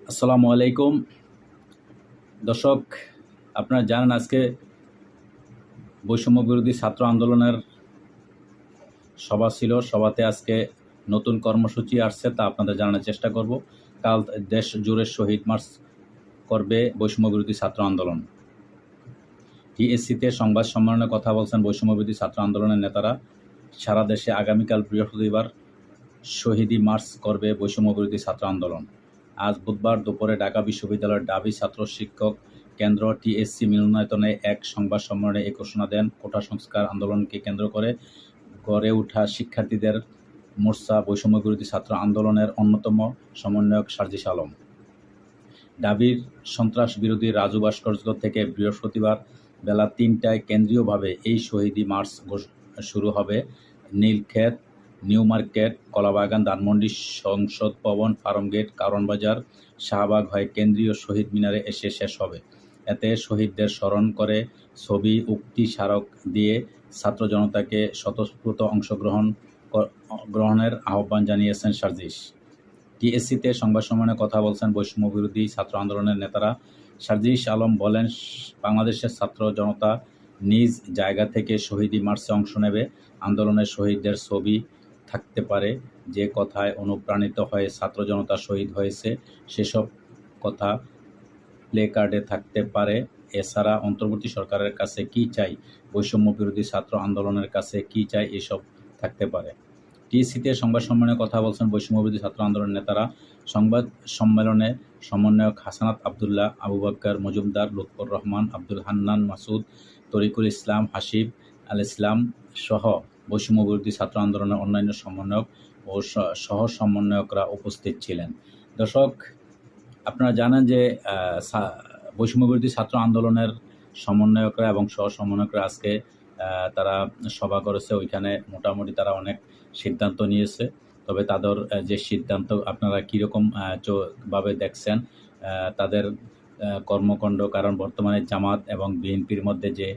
আসসালামু আলাইকুম দর্শক, আপনারা জানেন আজকে বৈষম্য বিরোধী ছাত্র আন্দোলনের সভা ছিল। সভাতে আজকে নতুন কর্মসূচি আসছে, তা আপনাদের জানানোর চেষ্টা করব। কাল দেশ জুড়ে শহীদ মার্চ করবে বৈষম্য বিরোধী ছাত্র আন্দোলন। টিএসসিতে সংবাদ সম্মেলনে কথা বলছেন বৈষম্য বিরোধী ছাত্র আন্দোলনের নেতারা। সারা দেশে আগামীকাল বৃহস্পতিবার শহীদি মার্চ করবে বৈষম্য বিরোধী ছাত্র আন্দোলন। আজ বুধবার দুপুরে ঢাকা বিশ্ববিদ্যালয়ের ডাবি ছাত্র শিক্ষক কেন্দ্র টিএসসি মিলনায়তনে এক সংবাদ সম্মেলনে এই ঘোষণা দেন। কোটা সংস্কার আন্দোলনকে কেন্দ্র করে গড়ে ওঠা শিক্ষার্থীদের মোর্চা বৈষম্য বিরোধী ছাত্র আন্দোলনের অন্যতম সমন্বয়ক সার্জিস আলম। ডাবির সন্ত্রাস বিরোধী রাজু ভাস্কর্য থেকে বৃহস্পতিবার বেলা ৩টায় কেন্দ্রীয়ভাবে এই শহীদি মার্চ শুরু হবে। নীলক্ষেত, নিউ মার্কেট, কলাবাগান, ধানমন্ডি, সংসদ ভবন, ফার্মগেট, কারওয়ানবাজার, শাহবাগ হয়ে কেন্দ্রীয় শহীদ মিনারে এসে শেষ হবে। এতে শহীদদের স্মরণ করে ছবি, উক্তি স্মারক দিয়ে ছাত্র জনতাকে স্বতঃস্ফূর্ত অংশগ্রহণের আহ্বান জানিয়েছেন সার্জিস। টিএসসিতে সংবাদ সম্মেলনে কথা বলছেন বৈষম্য বিরোধী ছাত্র আন্দোলনের নেতারা। সার্জিস আলম বলেন, বাংলাদেশের ছাত্র জনতা নিজ জায়গা থেকে শহীদি মার্চে অংশ নেবে। আন্দোলনের শহীদদের ছবি থাকতে পারে, যে কথায় অনুপ্রাণিত হয়ে ছাত্র জনতা শহীদ হয়েছে সেসব কথা প্লেকার্ডে থাকতে পারে। এছাড়া অন্তর্বর্তী সরকারের কাছে কী চাই, বৈষম্য বিরোধী ছাত্র আন্দোলনের কাছে কী চাই, এসব থাকতে পারে। টিএসসিতে সংবাদ সম্মেলনে কথা বলছেন বৈষম্য বিরোধী ছাত্র আন্দোলনের নেতারা। সংবাদ সম্মেলনে সমন্বয়ক হাসানাত আবদুল্লাহ, আবু বকর মজুমদার, লুৎফর রহমান, আব্দুল হান্নান মাসুদ, তরিকুল ইসলাম, হাসিব আল ইসলাম সহ বৈষম্য বিরোধী ছাত্র আন্দোলনের অন্যান্য সমন্বয়ক ও সহ সমন্বয়করা উপস্থিত ছিলেন। দর্শক, আপনারা জানেন যে বৈষম্য বিরোধী ছাত্র আন্দোলনের সমন্বয়করা এবং সহ সমন্বয়করা আজকে তারা সভা করেছে। ওইখানে মোটামুটি তারা অনেক সিদ্ধান্ত নিয়েছে। তবে তাদের যে সিদ্ধান্ত আপনারা কীরকম ভাবে দেখছেন তাদের কর্মকাণ্ড, কারণ বর্তমানে জামাত এবং বিএনপির মধ্যে যে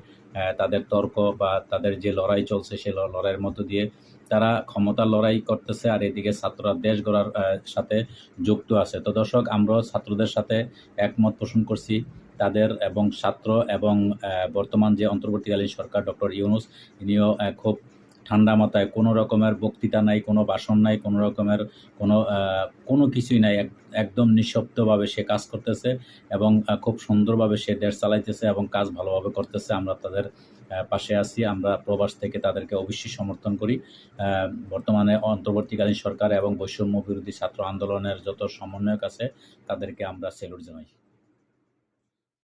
তাদের তর্ক বা তাদের যে লড়াই চলছে, সে লড়াইয়ের মধ্য দিয়ে তারা ক্ষমতার লড়াই করতেছে, আর এদিকে ছাত্ররা দেশ গড়ার সাথে যুক্ত আছে। তো দর্শক, আমরাও ছাত্রদের সাথে একমত পোষণ করছি। তাদের এবং ছাত্র এবং বর্তমান যে অন্তর্বর্তীকালীন সরকার ডক্টর ইউনূস, ইনিও খুব ঠান্ডা মাথায়, কোনো রকমের বক্তৃতা নাই, কোনো ভাষণ নাই, কোনো রকমের কোনো কিছুই নাই, একদম নিঃশব্দভাবে সে কাজ করতেছে এবং খুব সুন্দরভাবে সে দেশ চালাইতেছে এবং কাজ ভালোভাবে করতেছে। আমরা তাদের পাশে আছি। আমরা প্রবাস থেকে তাদেরকে অবশ্যই সমর্থন করি। বর্তমানে অন্তর্বর্তীকালীন সরকার এবং বৈষম্য বিরোধী ছাত্র আন্দোলনের যত সমন্বয়ক আছে তাদেরকে আমরা স্যালুট জানাই।